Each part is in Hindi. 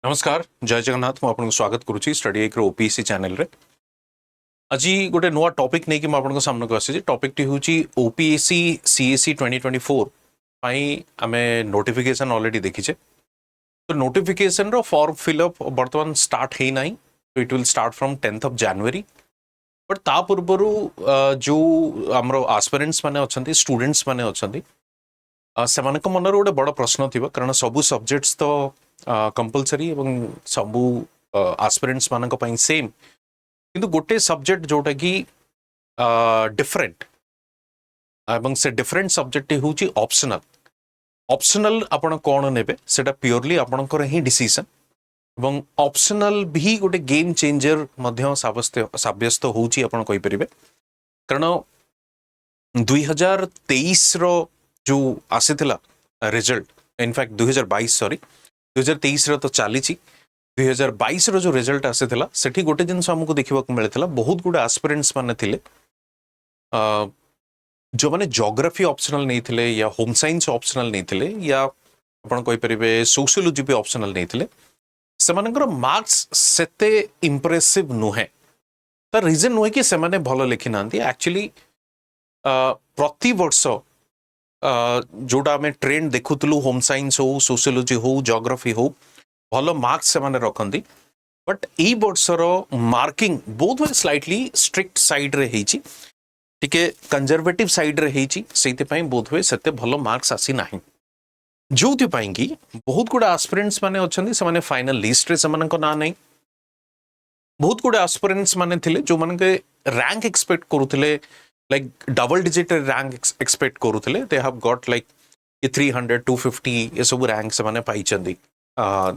नमस्कार जय जगन्नाथ मुझे स्वागत करुच्ची स्टडी एक ओपीएससी चैनल रे आज गोटे नुआ टॉपिक नहीं कि आपन सामने को आसी टॉपिक टी होची ओपीएससी सीएससी 2024 पाई आमे नोटिफिकेशन ऑलरेडी देखिचे तो नोटिफिकेशन रो फॉर्म फिलअप वर्तमान स्टार्ट है नहीं तो it will start from 10th of January but ता पूर्वरु जो हमरो एस्पिरेंट्स माने अछंती स्टूडेंट्स माने अछंती सेमानक मनर गोटे बड़ प्रश्न थिबा कारण सबु सब्जेक्ट्स तो कंपलसरी एवं सबु एस्पिरेंट्स मानक पई सेम किंतु गोटे सब्जेक्ट जोटा कि डिफरेंट एवं से डिफरेंट सब्जेक्ट होची ऑप्शनल ऑप्शनल आपण कोन नेबे सेटा प्योरली आपणकर ही डिसीजन एवं ऑप्शनल भी गोटे गेम चेंजर मध्य साब्यस्त होची आपण कहि परिबे कारण 2023 रो जो आसीथिला रिजल्ट इनफैक्ट 2022 सॉरी 2023 रो तो चली 2022 रो जो रिजल्ट आसीथिला सेठी गोटे जिनस हमको देखिबा को मिलथिला बहुत गुड एस्पिरेंट्स माने थिले जो माने ज्योग्राफी ऑप्शनल नहीं थिले या होम साइंस ऑप्शनल नहीं थिले या आपण कहि परिबे सोशियोलॉजी पे ऑप्शनल नहीं थिले सेमानकर मार्क्स सेते इंप्रेसिव नुहे त रीजन नुहे कि सेमाने भलो लिखि नांती एक्चुअली प्रति वर्ष जोटा आम ट्रेंड देखुलु होम साइंस हो सोशियोलॉजी हो ज्योग्राफी हो भल मार्क्स से माने रखती बट यही वर्षर मार्किंग बहुत वे स्लाइटली स्ट्रिक्ट साइड रे हेची टिके कंजर्वेटिव साइड रे हेची सेति पई बहुत वे सेते भल मार्क्स आसी नाही जोथि पई कि बहुत गुडा एस्पिरेंट्स माने अछंती से माने फाइनल लिस्ट रे सेमानक ना नहीं बहुत गुडा एस्पिरेंट्स माने थिले जो माने के रैंक एक्सपेक्ट करूथिले like double digit rank expect करूथिले दे हैव गॉट लाइक 300 250 ये सब रैंक से माने पाई चंदी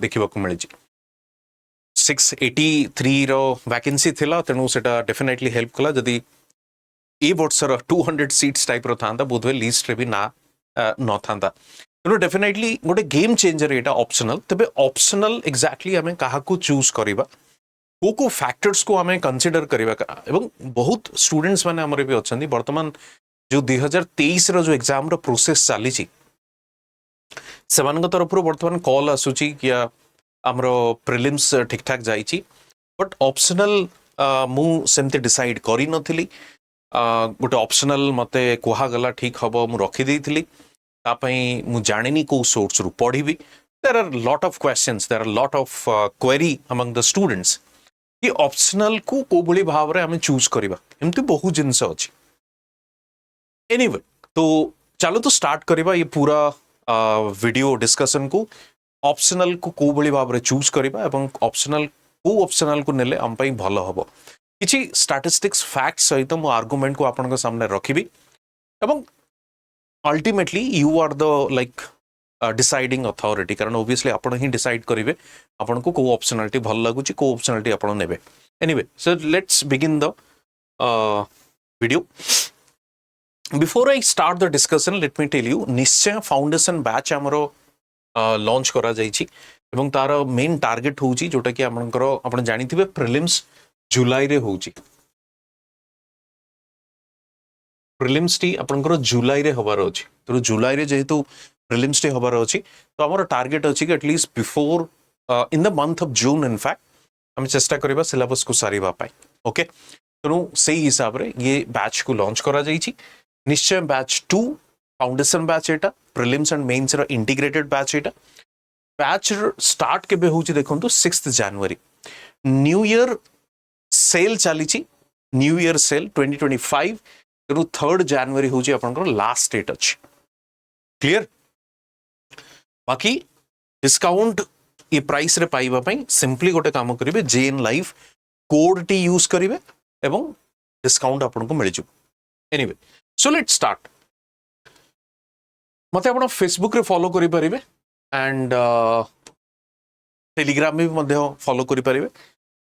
देखिबा को मिलि 683 रो वैकेंसी थिला तेनु सेटा डेफिनेटली हेल्प कला जदी ए वर्षर 200 सीट्स टाइप रो थांदा बोधवे लिस्ट रे भी ना न थांदा तेनु डेफिनेटली गोटे गेम चेंजर एटा ऑप्शनल तबे ऑप्शनल एग्जैक्टली हमें काहा को चूज करिबा को फैक्टर्स को हमें कंसीडर करबा एवं बहुत स्टूडेंट्स माने हमरे भी अछंदी वर्तमान जो 2023 रो जो एग्जाम रो प्रोसेस चली छि सेमान तरफ वर्तमान कॉल आसुची कि हमरो प्रिलिम्स ठीक ठाक जाई छि बट ऑप्शनल मु सेमते डिसाइड करी नथिली गोटे ऑप्शनल मते कोहा गला ठीक हबो मु रखी देइथिली ता पई मु जानिनी को सोर्स रु पढिबी there are lot of questions there are lot of query among the students कि ऑप्शनल को भली भाव रे हमें चूज करबा एमती बहुत जिनस अछि एनीवे तो चलो तो स्टार्ट करबा ये पूरा वीडियो डिस्कशन को ऑप्शनल को भली भाव रे चूज करबा एवं ऑप्शनल को नेले हम पई भलो हबो किछि स्टैटिस्टिक्स फैक्ट्स सहित मो आर्गुमेंट को आपन सामने रखिबी एवं ultimately you are the like deciding authority कारण ऑब्वियसली आपण ही डिसाइड करिवे आपण को ऑप्शनलिटी भल लागुची को ऑप्शनलिटी आपण नेबे anyway so let's begin the video before I start the discussion let me tell you Nishchay foundation batch हमरो लॉन्च करा जाईची एवं तार मेन टार्गेट होची जोटा कि आपनकर आपण जानिथिबे प्रीलिम्स जुलाई रे होची प्रीलिम्स टी आपनकर जुलाई रे हबार अछि तो जुलाई रे जेहेतु प्रीलिम्स टी हबार अछि तो हमर टार्गेट अछि कि at least before in the month of June in fact हम चेष्टा करबा सिलेबस को सारीबा पाई ओके तो सही हिसाब रे ये बैच को लॉन्च करा जाईची निश्चय बैच 2 फाउंडेशन बैच एटा प्रीलिम्स एंड मेंस रा इंटीग्रेटेड बैच एटा बैच स्टार्ट केबे होची देखंतु 6th जनवरी न्यू ईयर सेल चलीची न्यू ईयर सेल 2025 तो 3rd जनवरी होची आपनकर लास्ट डेट अछि क्लियर बाकी डिस्काउंट ये प्राइस रे पाइबा पई सिंपली गोटे काम करिवे जेएन लाइव कोड टी यूज करिवे एवं डिस्काउंट आपन को मिल जु एनीवे सो लेट्स स्टार्ट मते आपण फेसबुक रे फॉलो करि परिवे एंड टेलीग्राम में भी मध्य फॉलो करि परिवे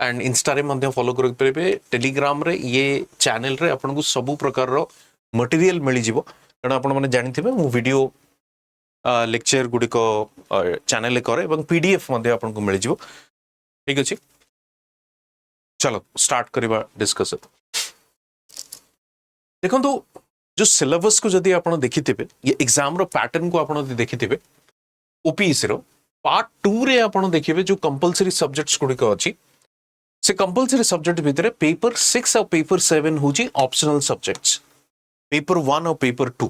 एंड इंस्टा रे मध्य फॉलो करि परिवे टेलीग्राम रे ये चैनल रे आपन को सब प्रकार रो मटेरियल मिल जिवो कारण आपण माने जानिथिबे मु वीडियो लेक्चर गुडी को चैनल करे एवं पीडीएफ मध्य आपन को मिल जिवो ठीक अछि चलो स्टार्ट करिबा डिस्कशन देखंतु जो सिलेबस को जदि आपण देखिथिबे ये एग्जाम रो पैटर्न को आपण देखिथिबे ओपीएससी रो पार्ट 2 रे आपण देखिबे जो कंपलसरी सब्जेक्ट्स गुडी को अछि से कंपलसरी सब्जेक्ट भितर पेपर 6 और पेपर 7 होची ऑप्शनल सब्जेक्ट्स पेपर 1 और पेपर 2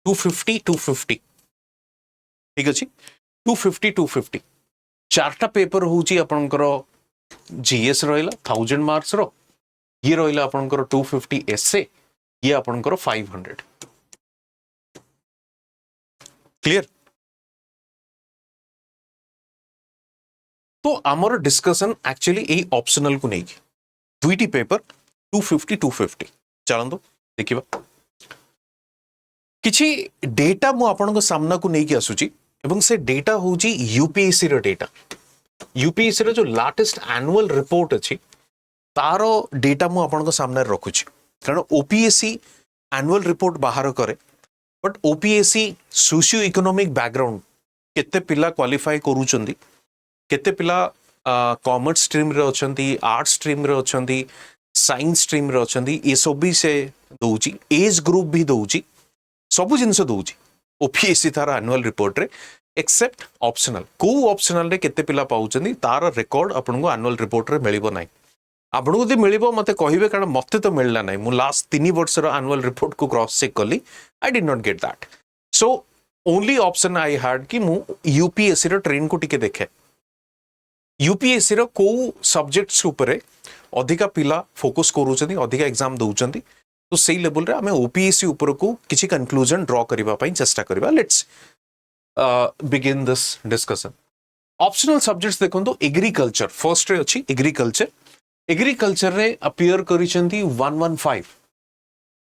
250 ठीक अछि 250 चारटा पेपर होची आपनकर जीएस रहिला 1000 मार्क्स रो ये रहिला आपनकर 250 एसए ये आपनकर 500 क्लियर तो आमर डिस्कशन एक्चुअली ए ऑप्शनल को नहीं दुईटी पेपर 250 चलंदो देखिबा किछि डेटा मु आपन को सामना को नहीं आसुची एवं से डेटा होची यूपीएससी रो डेटा यूपीएससी रो जो लाटेस्ट एनुअल रिपोर्ट अछि तारो डेटा मु आपन को सामने रखुची कारण ओपीएससी एनुअल रिपोर्ट बाहर करे but OPSC socio economic background केते पिला क्वालिफाई करूचंदी केते पिला कॉमर्स स्ट्रीम रे अछंती आर्ट्स स्ट्रीम रे अछंती साइंस स्ट्रीम रे अछंती ए सब भी से दोउची एज ग्रुप भी दोउची सब जिनस दोउची ओपीएससी तार एनुअल रिपोर्ट रे एक्सेप्ट ऑप्शनल को ऑप्शनल रे केते पिला पाउचंदी तार रिकॉर्ड आपन को एनुअल रिपोर्ट रे मिलिबो नाही आपन को दे मिलिबो मते कहिबे कारण मते तो मिलला नाही मु लास्ट 3 वर्ष रो एनुअल रिपोर्ट को क्रॉस चेक करली I did not get that so only option I had कि मु यूपीएससी रो ट्रेन को टिके देखे यूपीएससी रो को सब्जेक्ट्स ऊपर अधिका पिला फोकस करूचंदी अधिका एग्जाम दउचंदी तो सही लेवल रे हमें ओपीएससी ऊपर को किछि कंक्लूजन ड्रॉ करबा पई चेष्टा करबा let's begin this discussion optional subjects देखंतु एग्रीकल्चर फर्स्ट रे अछि एग्रीकल्चर रे अपियर करिसंती 115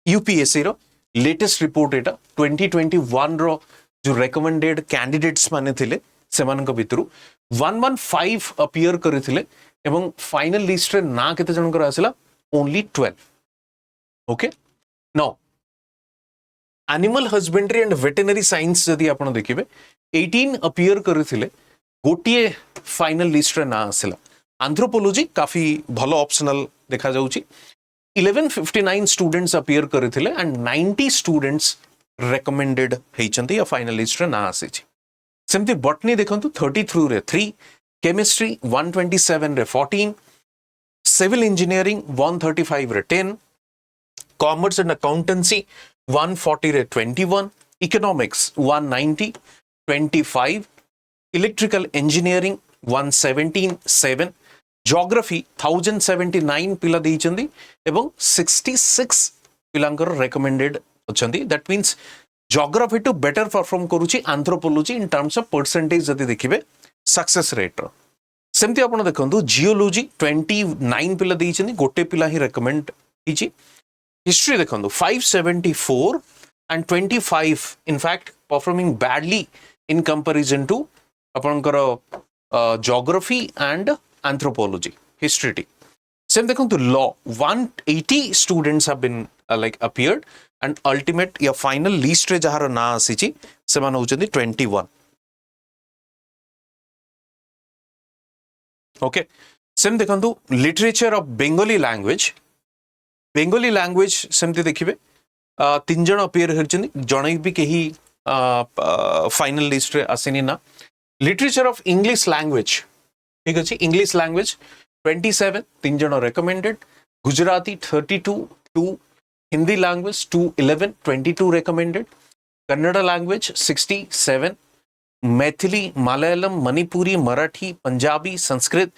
यूपीएससी रो लेटेस्ट रिपोर्ट एटा 2021 रो जो रेकमेंडेड कैंडिडेट्स माने थिले सेमान को भितरु 115 अपियर करिथिले एवं फाइनल लिस्ट रे ना केते जन कर आसिला only 12 okay now animal husbandry and veterinary science जदि आपण देखिबे 18 अपियर करिथिले गोटिए फाइनल लिस्ट रे ना आसिला एंथ्रोपोलॉजी काफी भलो ऑप्शनल देखा जाउची 1159 स्टूडेंट्स अपियर करिथिले एंड 90 स्टूडेंट्स रेकमेंडेड हेचंती या फाइनल लिस्ट रे ना आसीची सेमती बॉटनी देखंतु 33 रे 3 केमिस्ट्री 127 रे 14 सिविल इंजीनियरिंग 135 रे 10 कॉमर्स एंड अकाउंटेंसी 140 रे 21 इकोनॉमिक्स 190 25 इलेक्ट्रिकल इंजीनियरिंग 117 7 ज्योग्राफी 1079 पिला देइचंदी एवं 66 पिलांकर रेकमेंडेड अछंदी that means geography to better perform करूची anthropology in terms of percentage जदि देखिबे सक्सेस रेट रो सेमती आपण देखंतु जियोलॉजी 29 पिला देइचंदी गोटे पिला ही रेकमेंड हिची हिस्ट्री देखंतु 574 and 25 in fact performing badly in comparison to आपनकर geography and anthropology history same देखंतु law 180 students have been like appeared and ultimate या फाइनल लिस्ट रे जहार ना आसीची सेमान होचंदी 21 ओके सेम देखंतु लिटरेचर ऑफ बेंगोली लैंग्वेज सेमती देखिबे 3 जण अपीयर हेचंदी जणे भी केही फाइनल लिस्ट रे आसीनी ना लिटरेचर ऑफ इंग्लिश लैंग्वेज ठीक अछि इंग्लिश लैंग्वेज 27 3 जण recommended Gujarati 32 2 Hindi language 211 22 recommended Kannada language 67 Maithili Malayalam Manipuri Marathi Punjabi Sanskrit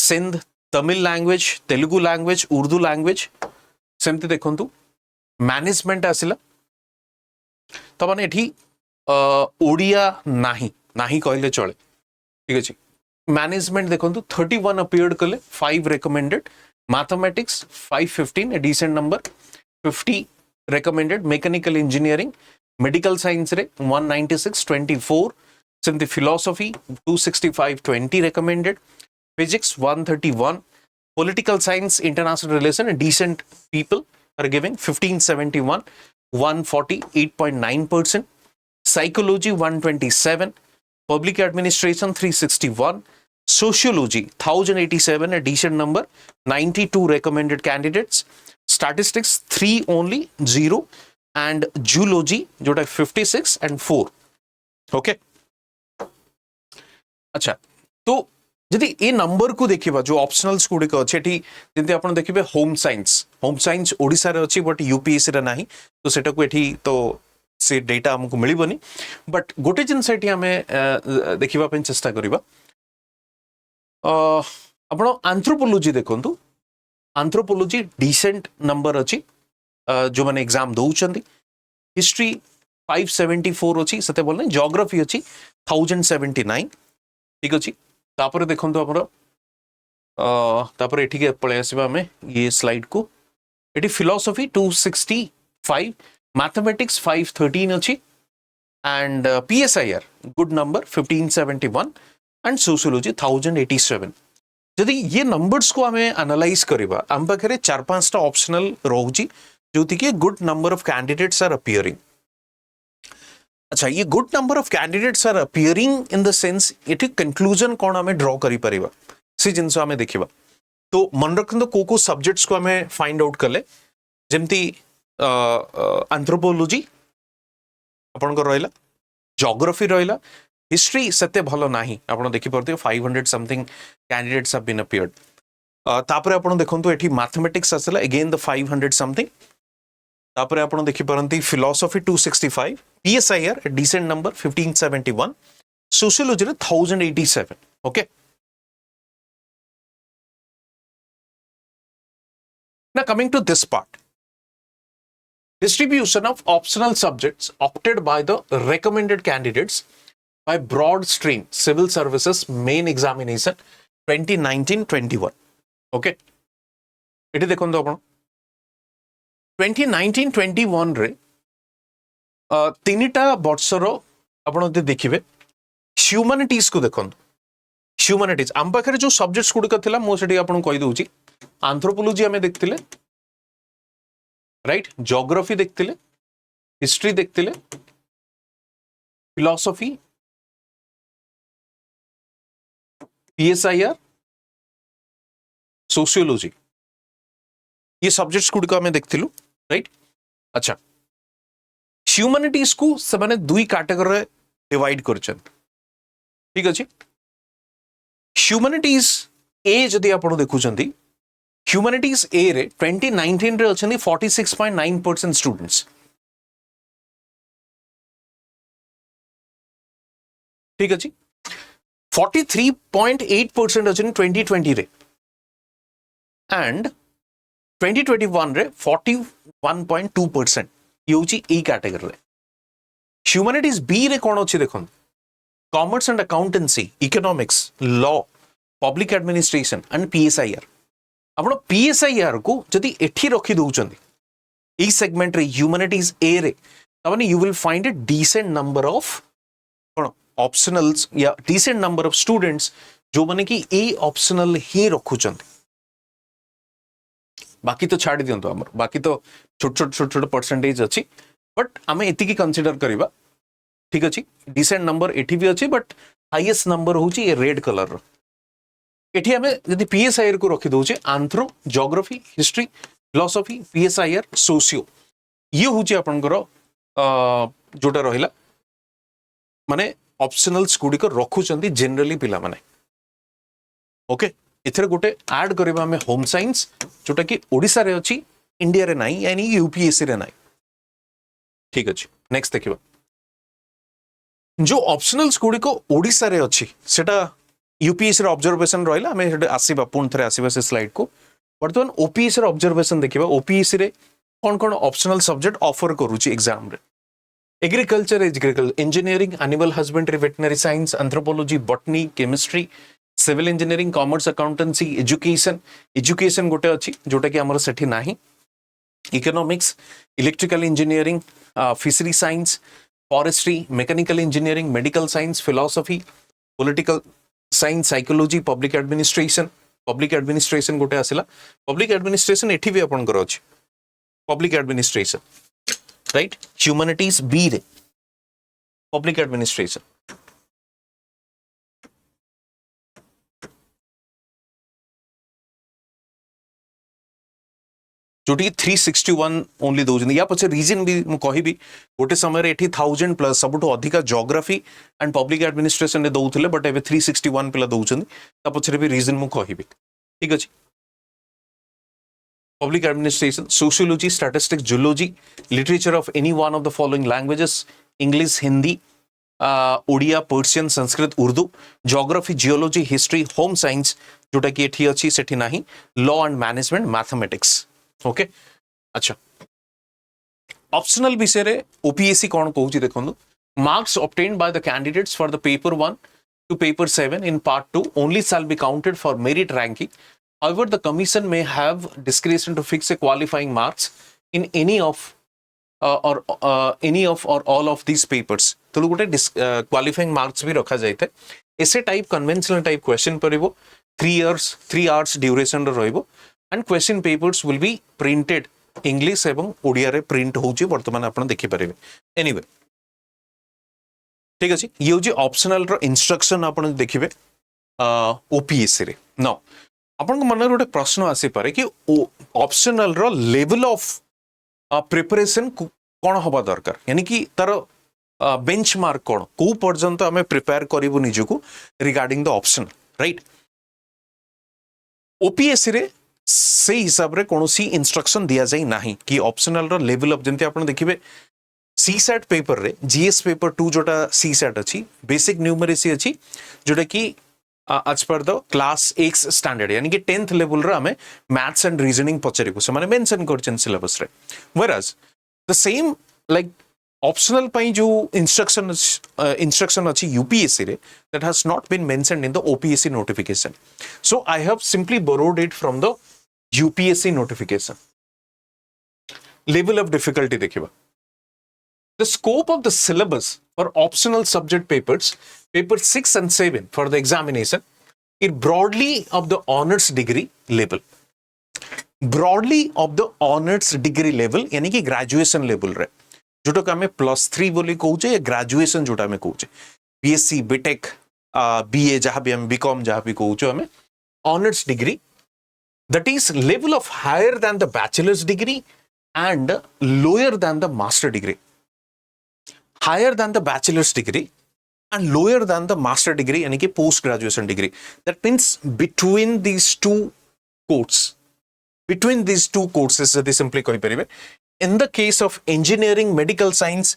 Sindh Tamil language Telugu language Urdu language सेमती देखंतु मैनेजमेंट आसिला तो माने एठी ओडिया नाही कहले चले ठीक अछि मैनेजमेंट देखंतु 31 अपीयर्ड कले 5 recommended mathematics 515 a decent number 50 recommended mechanical engineering medical science रे 196 24 सेमती philosophy 265 20 recommended physics 131 political science international relation decent people are giving 1571 140 8.9% psychology 127 public administration 361 sociology 1087 a decent number 92 recommended candidates statistics 3 only 0 and zoology jota 56 and 4 okay अच्छा तो जदि ए नंबर को देखिबा जो ऑप्शनल्स गुड़िक अच्छे एठी जेंति आपण देखिबे होम साइंस ओडिसा रे अछि बट यूपीएससी रे नाही तो सेटा को एठी तो से डेटा हमको मिलिबनी बट गोटे जिन सेठी हमें देखिबा पे चेष्टा करिबा आपण एंथ्रोपोलॉजी देखंतु एंथ्रोपोलॉजी डिसेंट नंबर अछि जो माने एग्जाम दउचंदी हिस्ट्री 574 अछि सते बोलने ज्योग्राफी अछि 1079 ठीक अछि तापर देखंतु हमर तापर एठी के पळे आसीबा हमें ये स्लाइड को एठी फिलॉसफी 265 मैथमेटिक्स 513 अछि and PSIR good number 1571 and sociology 1087 यदि ये नंबर्स को हमें एनालाइज करिबा हम पाखरे चार पांचटा ऑप्शनल रहउची जोति के good number of candidates are appearing अच्छा ये good number of candidates are appearing in the sense it conclusion कौन हमें ड्रॉ करि परिबा से जिनस हमें देखिबा तो मन रखन को सब्जेक्ट्स को हमें फाइंड आउट कले जेमती एंथ्रोपोलॉजी आपन को रहला ज्योग्राफी रहला हिस्ट्री सते भलो नाही आपन देखि परते 500 something candidates have been appeared तापरे आपन देखंतु एठी मैथमेटिक्स असला अगेन द 500 समथिंग तापरे आपन देखि परंती philosophy 265 PSIR decent number 1571 sociology रे 1087 okay now coming to this part distribution of optional subjects opted by the recommended candidates by broad stream civil services main examination 2019-21 okay eighty देखंतु आपण 2019-21 रे तीनटा वर्षर आपण जे देखिबे ह्यूमैनिटीज को देखंतु ह्यूमैनिटीज आम पाखरे जो सब्जेक्ट्स गुडिक थिला मो सेठी आपण कहि दउची एंथ्रोपोलॉजी हमें देखतिले राइट ज्योग्राफी देखतिले हिस्ट्री देखतिले फिलॉसफी पीएसआईआर सोशियोलॉजी ये सब्जेक्ट्स गुडिक हमें देखतिलु राइट अच्छा ह्यूमैनिटीज को से माने दुई कैटेगरी डिवाइड करछन ठीक अछि ह्यूमैनिटीज ए जदि आपण देखुचंती ह्यूमैनिटीज ए रे 2019 रे अछंती 46.9% स्टूडेंट्स ठीक अछि 43.8% अछन 2020 रे एंड 2021 रे 41.2% यूची ए कैटेगरी रे ह्यूमैनिटीज बी रे कोन अछि देखन commerce and accountancy economics law public administration and PSIR आपण पीएसआईआर को जदि एठी रखी दउचंदी ई सेगमेंट रे ह्यूमैनिटीज ए रे तबने you will find a decent number of कोन ऑप्शनल्स या डिसेंट नंबर ऑफ स्टूडेंट्स जो माने कि ए ऑप्शनल ही रखुचंदी बाकी तो छाड़ी दियंतो हमर बाकी तो छोट छोट परसेंटेज अछि बट आमे एति की कंसीडर करिबा ठीक अछि डिसेंट नंबर एठी भी अछि बट हाईएस्ट नंबर होची ए रेड कलर रो एठी हमें यदि पीएसआईआर को रखि दउचे anthro geography history philosophy PSIR socio ये होची आपनकर जोटा रहिला माने ऑप्शनल्स गुडी को रखुचंदी जनरली पिला माने ओके इथरे गोटे ऐड करबा हमें होम साइंस जोटा कि ओडिसा रे अछि इंडिया रे नाही यानी यूपीएससी रे नाही ठीक अछि नेक्स्ट देखिबा जो ऑप्शनल्स गुडी को ओडिसा रे अछि सेटा यूपीएससी रे ऑब्जर्वेशन रहिला हमें हेडे आसीबा पुन थरे आसीबा से स्लाइड को वर्तमान ओपीएससी रे ऑब्जर्वेशन देखिबा ओपीएससी रे कोन कोन ऑप्शनल सब्जेक्ट ऑफर करूची एग्जाम रे agriculture engineering animal husbandry veterinary science anthropology botany chemistry civil engineering commerce accountancy education गोटे अच्छी जोटा कि आमर सेठी नाही economics electrical engineering fishery science forestry mechanical engineering medical science philosophy political science psychology public administration गोटे आसिला पब्लिक एडमिनिस्ट्रेशन एठी भी आपनकर अछि पब्लिक एडमिनिस्ट्रेशन राइट ह्यूमैनिटीज बी रे पब्लिक एडमिनिस्ट्रेशन जोटी 361 ओनली दौरान या पचे रीजन भी मुझे कहि गोटे समय ये 1000+ सबुठ अधिक जोग्राफी एंड पब्लिक एडमिनिस्ट्रेशन दौले बट ए 361 पिला दौरान पचर भी रीजन मुझे कहि ठीक अच्छे public administration sociology statistics zoology literature of any one of the following languages English Hindi Odia Persian Sanskrit Urdu geography geology history home science जोटा कि एठी अछि सेठी नाही law and management mathematics okay अच्छा ऑप्शनल विषय रे ओपीएससी कौन कहूची देखंतु marks obtained by the candidates for the paper 1 to paper 7 in part 2 only shall be counted for merit ranking. However, the commission may have discretion to fix a qualifying marks in any of any of or all of these papers. तो गोटे क्वालिफाइंग मार्क्स भी रखा जाए ऐसे टाइप कन्वेंशनल टाइप क्वेश्चन पड़ो 3 hours ड्यूरेशन रहिबो and question papers will be printed English एवं ओडिया रे प्रिंट होची वर्तमान आपण देखि परिबे एनीवे ठीक अछि ये होची ऑप्शनल रो इंस्ट्रक्शन आपण देखिबे ओपीएससी रे नाउ आपण को मन गोटे प्रश्न आसी पारे कि ऑप्शनल रो लेवल ऑफ प्रिपरेशन कौन हवा दरकार यानी कि तार बेंचमार्क कौन को पर्यंत आम प्रिपेयर करूँ निजक regarding the optional right OPSC रे से हिसाब रे कौन सी इंस्ट्रक्शन दिया जाए ना कि ऑप्शनल रो लेवल ऑफ जंती आपण देखिबे सीसैट पेपर रे जीएस पेपर 2 जोटा सीसैट अछि बेसिक न्यूमरेसी अछि जोटा कि आज पर द क्लास 8 स्टैंडर्ड यानी कि 10th लेवल रे हमें मैथ्स एंड रीजनिंग पचरिको से माने मेंशन करछन सिलेबस रे whereas the same like optional पाई जो instruction अच्छी UPSC रे that has not been mentioned in the OPSC notification. So I have simply borrowed it from the UPSC notification. Level of difficulty देखिबा. The scope of the syllabus for optional subject papers, paper 6 and 7 for the examination, is broadly of the honors degree level. Broadly of the honors degree level यानी कि graduation level रे जोटा का हमें +3 बोली कहूचे या ग्रेजुएशन जोटा में कहूचे बीएससी बीटेक बीए जहाँ भी हम बीकॉम जहाँ भी कहूचे हमें honours degree that is level of higher than the bachelor's degree and lower than the master degree higher than the bachelor's degree and lower than the master degree यानी कि post graduation degree that means between these two course between these two courses जदि simply कहि परिबे in the case of engineering medical science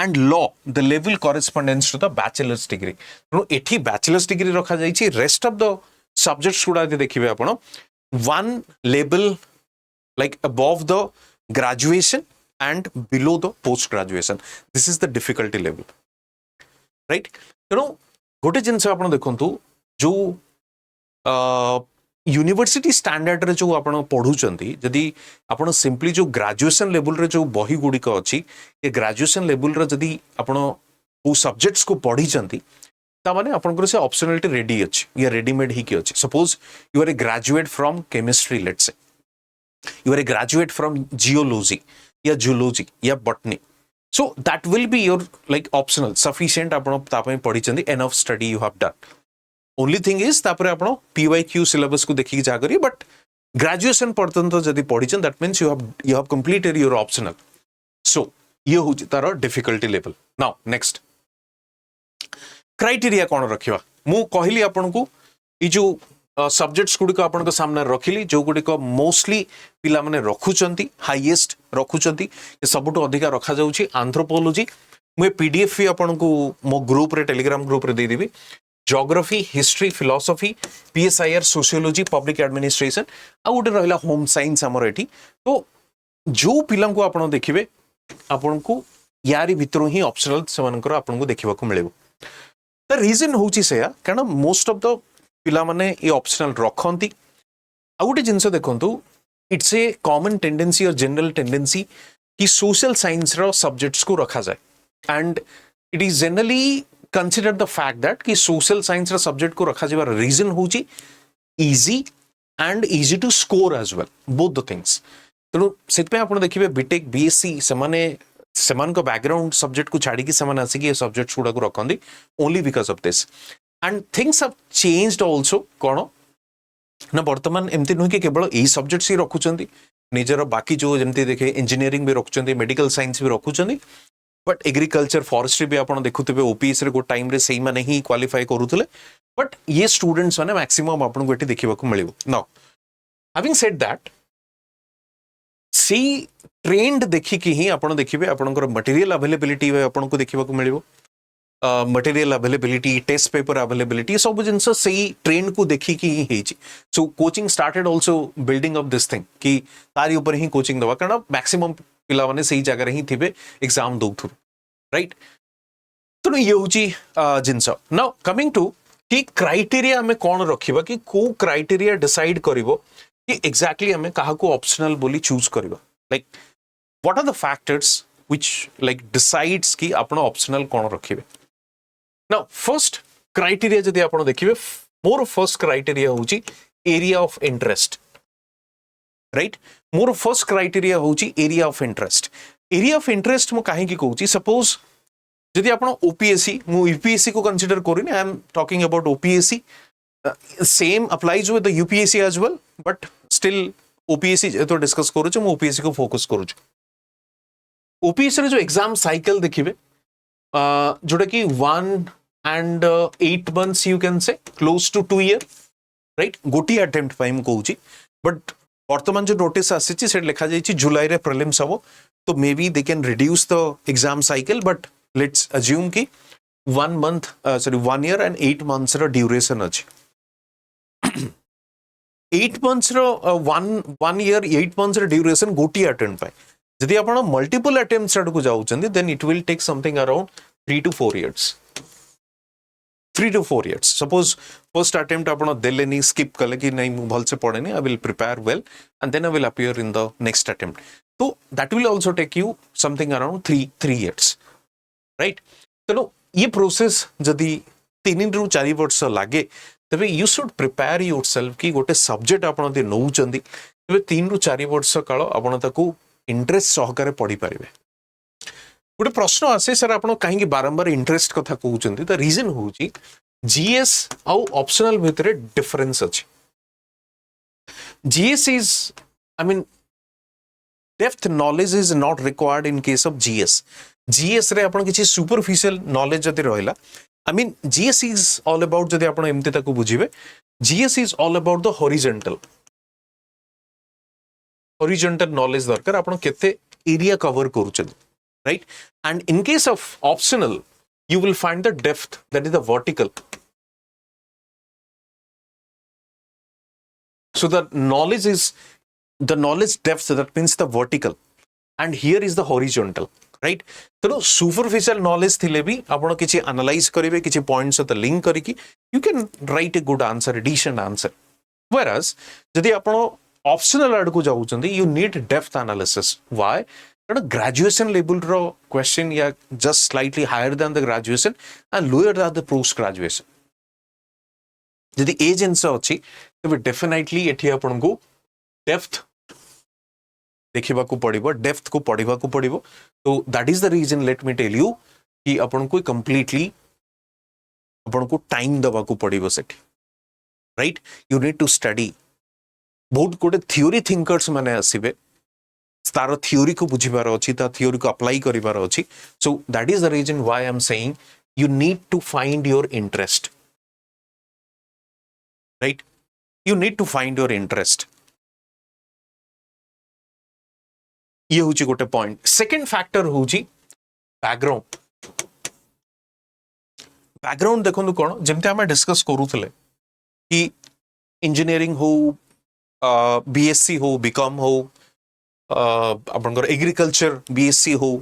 and law the level corresponds to the bachelor's degree नो एठी bachelor's degree रखा जाई छी rest of the subjects गुडा जे देखिबे आपण one level like above the graduation and below the post graduation this is the difficulty level right नो गोटे जिंस आपण देखंतु जो यूनिवर्सिटी स्टैंडर्ड रे जो आपण पढुचंती जदि आपण सिंपली जो ग्रेजुएशन लेवल रे जो बही गुडिक अछि ए ग्रेजुएशन लेवल रे जदि आपण को सब्जेक्ट्स को पढी चंती ता माने आपण को से ऑप्शनलिटी रेडी अछि या रेडीमेड ही के अछि suppose you are a graduate from chemistry let's say you are a graduate from geology या जूलॉजी या botany so that will be your like optional sufficient आपण ता पय पढी चंती enough study you have done only thing is तापर आपण पीवाईक्यू सिलेबस को देखि जा करी बट ग्रेजुएशन पर्यंत जदि पढिछन that means you have completed your optional so ये हो तार difficulty level now next criteria कौन रखिबा मु कहली आपण को ई जो सब्जेक्ट्स गुडी को आपण को सामने रखिली जो गुडी को मोस्टली पिला माने रखुचंती हाईएस्ट रखुचंती ए सबटो अधिका रखा जाउची एंथ्रोपोलॉजी मु पीडीएफ भी आपण को मो ग्रुप रे टेलीग्राम ग्रुप रे दे देबी geography history philosophy PSIR sociology public administration आ गोटे रहा होम साइंस आमर एठी तो जो पिला को आपण देखिबे आपण को यारी भितर ही ऑप्शनल सेमानकर आपण को देखिबा को मिलेबो द रीजन होची सेया कारण मोस्ट ऑफ द पिला माने ए ऑप्शनल रखंती आ गोटे जिंस देखंतु इट्स ए कॉमन टेंडेंसी और जनरल टेंडेंसी कि सोशल साइंस रो सब्जेक्ट्स को रखा जाए and it is generally consider the fact that कि सोशल साइंस रा सब्जेक्ट को रखा जाबार रीजन होची easy and easy to score as well both the things तेणु से आप देखिए बीटेक बीएससी सेमान को बैकग्राउंड सब्जेक्ट को छाड़ी से आसिक सब्जेक्ट्स गुड़ा को रखती only because of this and things have changed also कौन ना बर्तमान एमती नुह कि केवल यही सब्जेक्ट्स ही रखुचंती निजर बाकी जो जमती देखे इंजीनियरिंग भी रखुचंती मेडिकल साइंस भी रखुचंती बट एग्रीकल्चर फॉरेस्ट्री भी आपण देखुथिबे ओपीएस रे गो टाइम रे सेही माने ही क्वालिफाई करूथले बट ये स्टूडेंट्स माने मैक्सिमम आपण को एटी देखिबा को मिलिबो नाउ हैविंग सेड दैट सी ट्रेंड देखि कि ही आपण देखिबे आपणकर मटेरियल अवेलेबिलिटी आपण को देखिबा को मिलिबो material availability test paper availability सब जिनस सही ट्रेंड को देखी कि ही हेची so coaching started also building up this thing कि तारी ऊपर ही कोचिंग दवा कारण मैक्सिमम पिला माने सही जगह ही थिबे एग्जाम दउथु राइट तो ये होची जिनस नाउ कमिंग टू कि क्राइटेरिया हमें कौन रखिबा कि को क्राइटेरिया डिसाइड करिवो कि एग्जैक्टली हमें काहा को ऑप्शनल बोली चूज करिवो like what are the factors which like decides कि आपण ऑप्शनल कौन रखिबे नाउ फर्स्ट क्राइटेरिया जदि आपण देखिबे मोर फर्स्ट क्राइटेरिया होची area of interest right more first criteria होची एरिया ऑफ इंटरेस्ट मु काहे की कहूची सपोज जदि आपण ओपीएससी मु यूपीएससी को कंसीडर करिनी I am talking about OPSC same applies with the UPSC as well but still OPSC तो डिस्कस करूछु मु ओपीएससी को फोकस करूछु ओपीएससी रे जो एग्जाम साइकिल देखिबे जोटा कि 1 and 8 months you can say close to 2 year right गोटी अटेम्प्ट पाइम कहूची बट वर्तमान जो नोटिस आसीची से लिखा जाइची जुलाई रे प्रीलिम्स हबो तो maybe they can reduce the exam cycle but let's assume कि 1 year and 8 months रो ड्यूरेशन अछि 8 months रो 1 year 8 months रो ड्यूरेशन गोटी अटेम्प्ट पाइ जदि आपण मल्टीपल अटेम्प्ट्स आडको जाउचंदी then it will take something around 3 to 4 years 3 to 4 years suppose first attempt आपण देलेनी skip कले कि नहीं मु भल से पढ़ेनी I will prepare well and then I will appear in the next attempt तो that will also take you something around 3 years right तो ये प्रोसेस जदि 3 रु 4 वर्ष लागे तबे you should prepare yourself कि गोटे सब्जेक्ट आपण दे नउचंदी तबे 3 रु 4 वर्ष काल आपण ताकू इंटरेस्ट सहकारे पढ़ी पारिबे गोटे प्रश्न आसे सर आपण कहीं बारंबार इंटरेस्ट कथा कहउचंदी द रीजन होची जीएस आउ ऑप्शनल भितरे डिफरेंस अछि GS is I mean depth knowledge is not required in case of GS रे आपण किछि सुपरफिशियल नॉलेज जदि रहला I mean GS is all about जदि आपण एमते ताकू बुझिबे GS is all about the horizontal knowledge दरकार आपण केते एरिया कवर करूचंदी right and in case of optional you will find the depth that is the vertical so the knowledge depth that means the vertical and here is the horizontal right so superficial knowledge thile bhi apno kichi analyze karibe kichi points of the link kariki you can write a good answer a decent answer whereas jodi apno optional ad ko jauchandi you need depth analysis why graduation level रो क्वेश्चन या just slightly higher than the graduation and lower than the post graduation जदि ए जिनस अछि तबे डेफिनेटली एठी आपन को डेप्थ देखिबा को पड़िबो डेप्थ को पढ़िबा को पड़िबो तो that is the reason let me tell you कि आपन को कंप्लीटली आपन को टाइम दबा को पड़िबो सेठी right you need to study बहुत गोटे थ्योरी थिंकर्स माने आसीबे तार थ्योरी को बुझिबार अछि ता थ्योरी को अप्लाई करिबार अछि so that is the reason why I am saying you need to find your interest right you need to find your interest ये होची गोटे पॉइंट सेकंड फैक्टर होची बैकग्राउंड देखंतु कोन जेमते हम डिस्कस करूथले कि इंजीनियरिंग हो बीएससी हो बीकॉम हो आपनकर एग्रीकल्चर बीएससी हो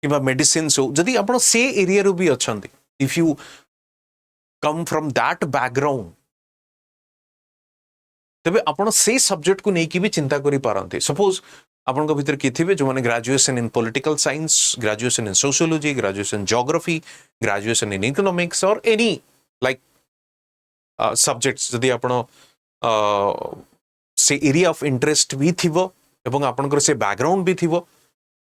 किबा मेडिसिन हो जदि आपण से एरिया रो भी अछंती if you come from that background तबे आपण से सब्जेक्ट को नेकी भी चिंता करि पारंती सपोज आपण को भीतर किथिबे जो माने graduation in political science graduation in sociology graduation geography graduation in economics और एनी लाइक सब्जेक्ट्स जदि आपण से एरिया ऑफ इंटरेस्ट भी थिबो एवं आपनकर से बैकग्राउंड भी थिबो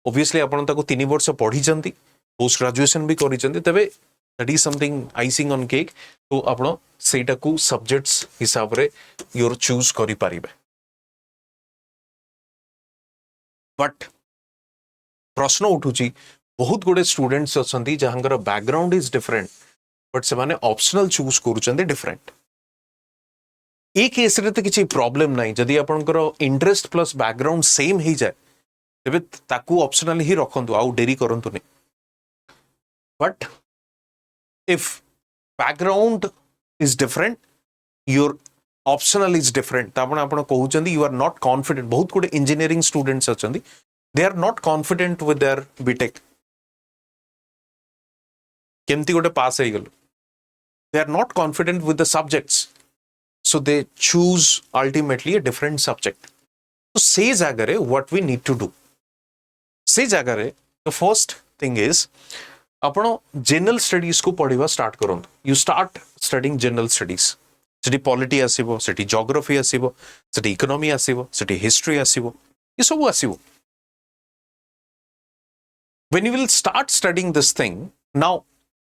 ऑब्वियसली आपण ताको 3 वर्ष पढ़ी चंती पोस्ट ग्रेजुएशन भी करी चंती तबे that is something icing on cake तो आपण सेटा को सब्जेक्ट्स हिसाब रे योर चूज करि पारिबे बट प्रश्न उठुची बहुत गुडे स्टूडेंट्स अछंती जहांगर बैकग्राउंड इज डिफरेंट बट से माने ऑप्शनल चूज करूचंती डिफरेंट ए केस रे तो किसी प्रॉब्लम नहीं जदि आपनकर इंटरेस्ट प्लस बैकग्राउंड सेम ही जाए तेबे ताकू ऑप्शनल ही रखंतु आउ डेरी करंतु नहीं but if background is different your optional is different तापण आपण कहउचंदी यू आर नॉट कॉन्फिडेंट बहुत गुडे इंजीनियरिंग स्टूडेंट्स अछंती they are not confident with their BTech केमती गोटे पास हो गलो they are not confident with the subjects so they choose ultimately a different subject so say jagare what we need to do say jagare the first thing is आपण जनरल स्टडीज को पढ़ा स्टार्ट करंतु you start studying general studies सेठी पॉलिटी आसीबो सेठी ज्योग्राफी आसीबो सेठी इकोनॉमी आसीबो सेठी हिस्ट्री आसीबो ये सब आसीबो when you will start studying this thing now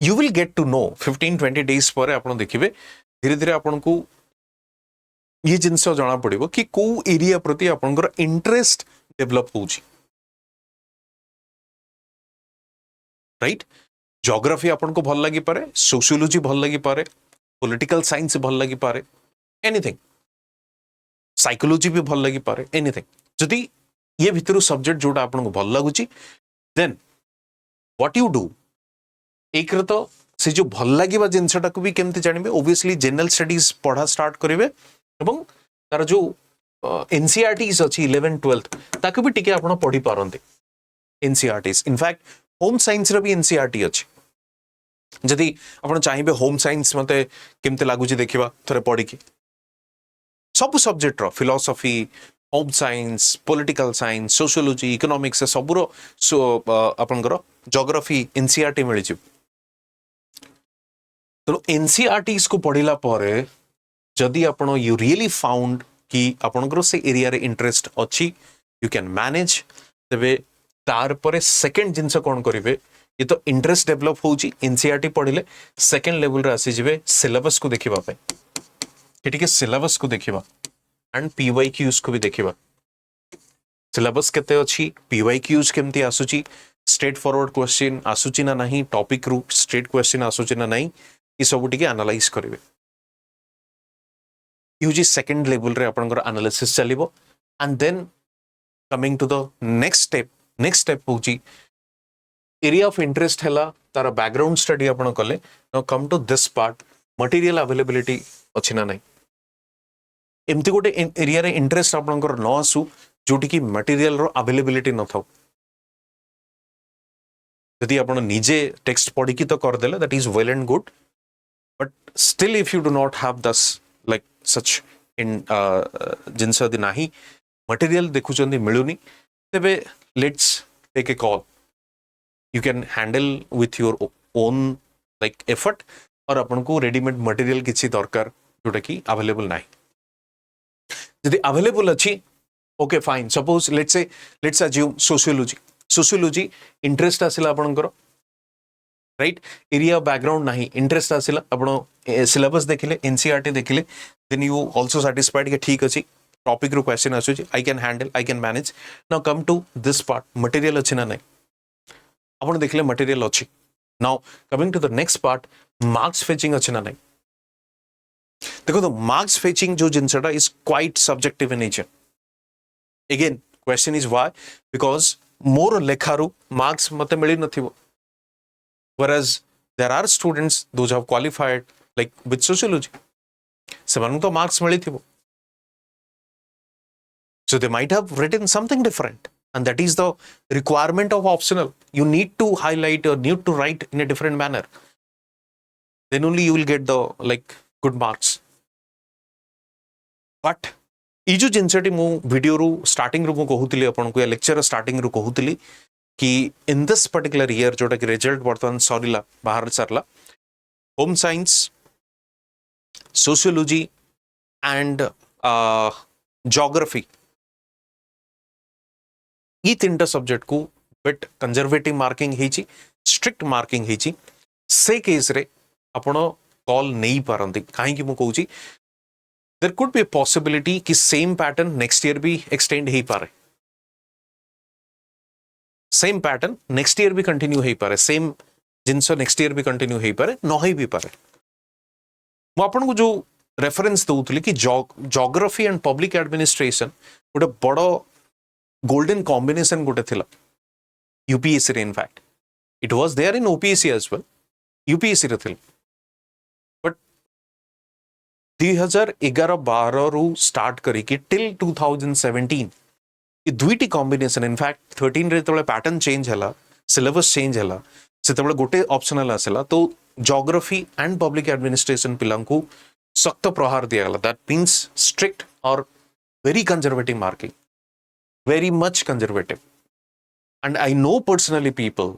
you will get to know 15-20 days पर आपण देखिबे धीरे धीरे आपण को ये जिनस जना पड़ो कि कौ एरिया प्रति आपंकर इंटरेस्ट डेवलप होची राइट ज्योग्राफी आपन को भल लगी पारे सोशियोलॉजी भल लगी पारे पॉलिटिकल साइंस भल लगी पारे एनीथिंग साइकोलॉजी भी भल लगी पारे एनीथिंग जदि ये भितर सब्जेक्ट जोटा आपन को भल लगुची देन व्हाट यू डू एक तो से जो भल लगिबा जिनसटा को भी केमते जानिबे ऑब्वियसली जनरल स्टडीज पढ़ा स्टार्ट करिवे एवं तार जो एनसीईआरटीज अच्छी 11-12 ताकि भी टिके आपण पढ़ी पारंते एनसीईआरटीज इनफैक्ट होम साइंस रे भी एनसीईआरटी अच्छी जदि आपण चाहिबे होम साइंस मते केमते लागुची देखिबा थरे पढ़ी की सब सब्जेक्ट रो philosophy home science political science sociology economics सबरो आपनकर ज्योग्राफी एनसीईआरटी मिली छि तो एनसीईआरटीज को पढ़िला परे जदि आपण यू रियली फाउंड कि आपनकर से एरिया रे इंटरेस्ट अच्छी यू कैन मैनेज तबे तार परे सेकंड जिंस कोन करिवे ये तो इंटरेस्ट डेवलप होची एनसीईआरटी पढ़िले सेकंड लेवल रे आसी जिवे सिलेबस को देखिबा पे ठीक है सिलेबस को देखिबा एंड पीवाईक्यूज को भी देखिबा सिलेबस केते अछि पीवाईक्यूज केमती आसुची स्ट्रेट फॉरवर्ड क्वेश्चन आसुची ना नहीं टॉपिक रू स्ट्रेट क्वेश्चन आसुची ना नहीं ई सब टिके एनालाइज करिवे यूजी सेकंड लेवल रे आपनकर एनालिसिस चलिबो and then coming to the next step होची एरिया ऑफ इंटरेस्ट हैला तार बैकग्राउंड स्टडी आपण कले now come to this part material availability अछि ना नहीं एमती गोटे एरिया रे इंटरेस्ट आपनकर न आसु जोटी की मटेरियल रो अवेलेबिलिटी न थाउ यदि आपण निजे टेक्स्ट पढ़ी की तो कर देले that is well and good but still if you do not have this like such in जिनस यदि नाही मटेरियल देखुचंदी मिलुनी तेबे let's take a call you can handle with your own like effort और अपन को रेडीमेड मटेरियल किसी दरकार जोटा कि अवेलेबल नाही यदि अवेलेबल अच्छी okay fine suppose let's assume sociology interest आसिला आपनकर राइट एरिया बैकग्राउंड नाही इंटरेस्ट आसिला आपण सिलेबस देखिले एनसीईआरटी देखिले देन यू आल्सो सैटिस्फाइड कि ठीक अछि टॉपिक रो क्वेश्चन आसुची I can handle I can manage now come to this part material अछि ना नाही आपण देखिले मटेरियल अछि now coming to the next part marks fetching अछि ना नाही देखो तो मार्क्स फेचिंग जो जिनसटा is quite subjective in nature again question is why because more लेखारू मार्क्स मते मिली नथिबो whereas there are students those have qualified like with sociology seman to marks mili thibo so they might have written something different and that is the requirement of optional you need to highlight or need to write in a different manner then only you will get the like good marks but ई जो जिनसटी मु वीडियो रू स्टार्टिंग रू मु कहूतिली आपन को या लेक्चर स्टार्टिंग रू कहूतिली कि इन दिस पर्टिकुलर ईयर जोटा कि रिजल्ट बर्तमान सरीला बाहर सरला home science sociology and geography ये तीनटा सब्जेक्ट को बेट कंजर्वेटिव मार्किंग हेची स्ट्रिक्ट मार्किंग हेची से केस रे आपण कॉल नहीं पारंती काहे कि मु कहूची there could be a possibility कि सेम पैटर्न नेक्स्ट ईयर भी एक्सटेंड ही पारे सेम पैटर्न नेक्स्ट ईयर भी कंटिन्यू हो पारे, सेम जिनस नेक्स्ट ईयर भी कंटिन्यू हो पारे, न हो भी पारे। मु आपको जो रेफरेंस दउतली कि ज्योग्राफी एंड पब्लिक एडमिनिस्ट्रेशन गोटे बड़ गोल्डन कॉम्बिनेशन गोटे थिला यूपीएससी रे। In fact it was there in OPSC as well, UPSC रे थिला। बट 2011-12 रु स्टार्ट करिकी टिल 2017 ये दुईटी कॉम्बिनेशन। इनफैक्ट 13 रे तबले पैटर्न चेंज हला, सिलेबस चेंज हला, से तबले गोटे ऑप्शनल आसला, तो ज्योग्राफी एंड पब्लिक एडमिनिस्ट्रेशन पिलांकु सख्त प्रहार दिया गला। दैट मीन्स स्ट्रिक्ट और very conservative marking, very much conservative. And I know personally people,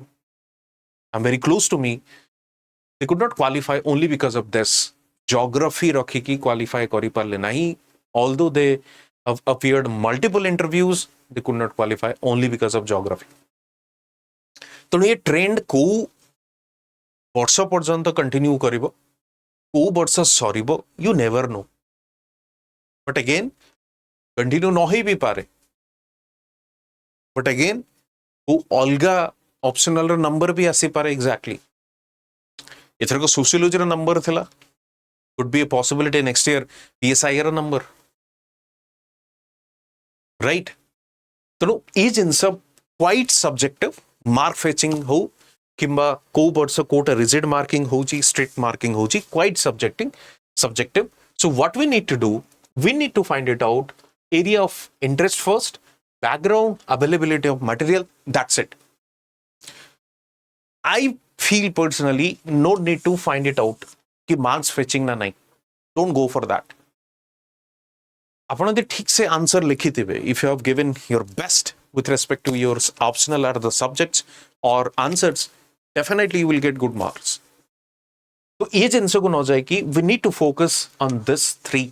I'm very close to me, they could not qualify only because of this. Geography rakhi ki qualify kari parle nahi, although they have appeared multiple interviews, they could not qualify only because of geography. तो ये ट्रेंड को वर्ष पर्यंत कंटिन्यू करिवो, को वर्ष सरिवो, you never know. But again continue न ही भी पारे। बट अगेन वो अलगा ऑप्शनल नंबर भी आसी पारे। एग्जैक्टली एथर को सोशियोलॉजी रा नंबर थिला, could be a possibility next year PSI रा नंबर, राइट। तो ये जिनस क्वाइट सब्जेक्टिव मार्क फेचिंग हो किंबा को वर्ष कोटा रिजिड मार्किंग होची, स्ट्रिक्ट मार्किंग होची, quite subjective. So what we need to do, we need to find it out, area of interest first, background, availability of material, that's it. I feel personally no need to find it out कि marks fetching ना नहीं, don't go for that. अपन यदि ठीक से आंसर लिखी थे, if you have given your best with respect to your optional or the subjects or answers, definitely you will get good marks. तो ये जिनसे को न जाए कि we need to focus on this three.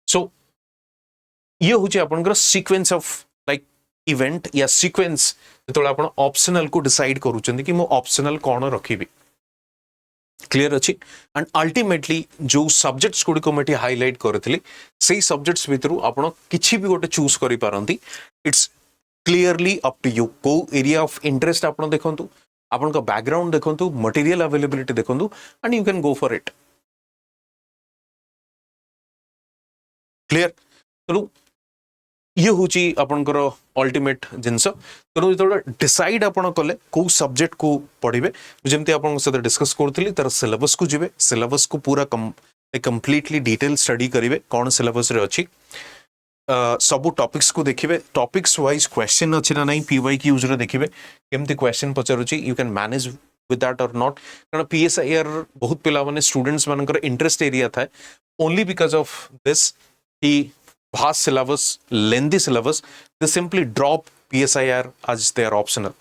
So ये हूँ आपनकर सीक्वेंस ऑफ लाइक इवेंट या सीक्वेंस जो आप ऑप्शनल को डिसाइड करूँ कि मो ऑप्शनल कौन रखी। क्लियर अच्छी। एंड अल्टीमेटली जो सब्जेक्ट्स गुड़ी को मैं हाईलाइट करी से सब्जेक्ट्स भितर आप किसी भी गोटे चूज करी पारंती। It's clearly up to you. को एरिया ऑफ इंटरेस्ट आप देखूँ, आपन का बैकग्राउंड देखूँ, मटेरियल अवेलेबिलिटी देखूँ, and you can go for it. Clear. तेणु ये हूँ आपंकर अल्टीमेट जिनस। तेणु जो डिसाइड आपन कले को सब्जेक्ट को पढ़े, जमी आप डिस्कस करी तार सिलेबस को जी, सिलेबस को पूरा कंप्लीटली डिटेल स्टडी करेंगे, कौन सिलेबस रे अच्छी, सबू टॉपिक्स को देखिए, टॉपिक्स वाइज क्वेश्चन अच्छी ना नहीं, PYQs रे देखिए केमती क्वेश्चन पचारुची, you can manage with that और नॉट। कारण PSIR बहुत पिला माने स्टूडेंट्स मानकर इंटरेस्ट एरिया था, ओनली बिकॉज ऑफ दिस कि vast syllabus, lengthy syllabus, they simply drop PSIR as their optional,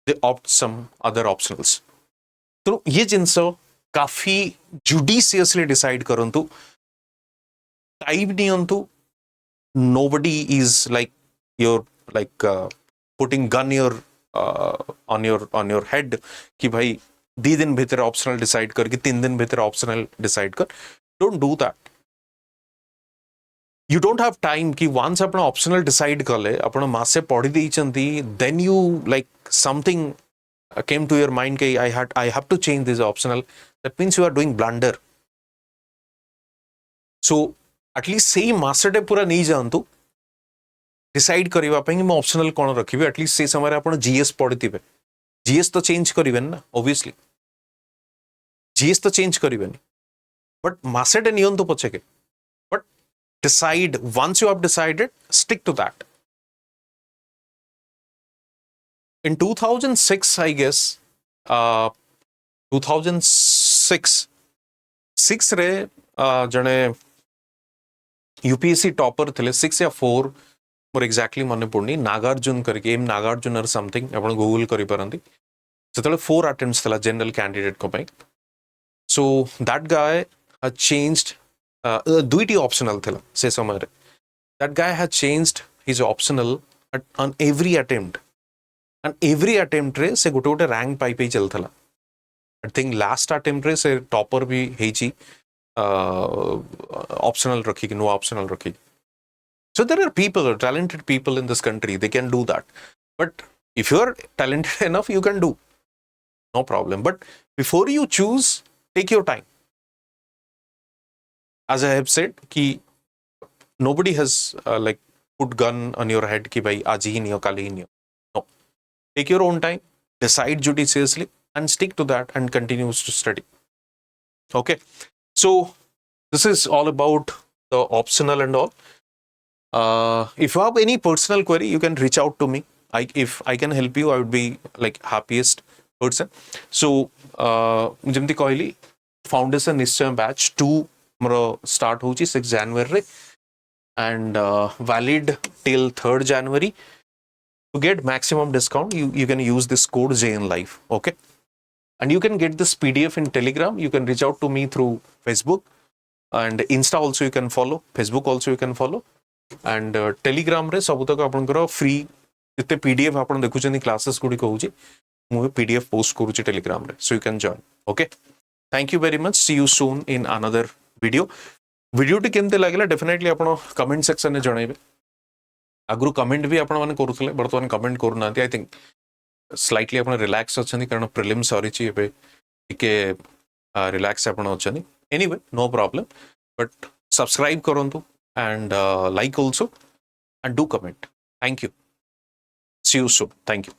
they opt some other optionals. तो ये जिनस काफी जुडिशियसली डिसाइड करंतु, time नियंतु, nobody is like your like putting gun your on your head कि भाई 2 दिन भीतर ऑप्शनल डिसाइड कर कि 3 दिन भीतर ऑप्शनल डिसाइड कर। Don't do that. You don't have time कि once अपना optional decide कर ले, अपना मासे पढ़ी दी चंदी, then you like something came to your mind कि I have to change this optional. That means you are doing blunder. So at least सही मासे डे पूरा नहीं जानतु decide करिवा पे कि मैं optional कौन रखी भी, at least सही समय अपना GS पढ़ी थी पे, GS तो change करिवे ना, obviously GS तो change करिवे नहीं, but मासे डे नियन तो पचे के। Decide, once you have decided, stick to that. In 2006, I guess, 2006 रे जने UPSC टॉपर थे, 6 या 4 मोर एग्जैक्टली मन पड़नी, नागार्जुन करके, एम नागार्जुन और समथिंग आप गूगल करी पारंती। सेतले 4 अटेम्प्ट्स थला जनरल कैंडिडेट को पे। So that guy has changed, दुईटी ऑप्शनल थिला से समय रे। That guy has changed his optional on every attempt, and every attempt रे से गोटे गोटे रैंक पाई पाई चलथला। आई थिंक लास्ट अटेम्प्ट रे से टॉपर भी हेची ऑप्शनल रखी कि नो ऑप्शनल रखी। So there are people, talented people in this country, they can do that. But if you're talented enough, you can do, no problem. But before you choose, take your time. As I have said, ki nobody has like put gun on your head ki bhai aaj hi nahi ho, kal hi nahi ho. No, take your own time, decide judiciously, and stick to that, and continues to study. Okay, so this is all about the optional and all. If you have any personal query, you can reach out to me. If I can help you, I would be like happiest person. So ଯେମିତି କହିଲି, foundation ନିଶ୍ଚୟ batch 2 ମୋର start ହେଉଛି 6 January and valid till 3rd January. To get maximum discount, you can use this code JNLife. Okay, and you can get this PDF in Telegram. You can reach out to me through Facebook and Insta also you can follow, Facebook also you can follow, and Telegram रे सब तक आपनकर फ्री जिते PDF आपन देखुचनी क्लासेस गुडी कहूची मु PDF पोस्ट करूची Telegram रे, so you can join. Okay, thank you very much. See you soon in another video. Video टी केमते लागला डेफिनेटली आपण कमेंट सेक्शन ने जणाइबे. आगु कमेंट भी आपण माने करूथले, बर्तमान कमेंट करू नांती. आई थिंक स्लाइटली आपण रिलैक्स अछनी कारण प्रिलिम सरीची एबे टिके रिलैक्स आपण अछनी. Anyway, no problem. But subscribe karantu and like also, and do comment. Thank you. See you soon. Thank you.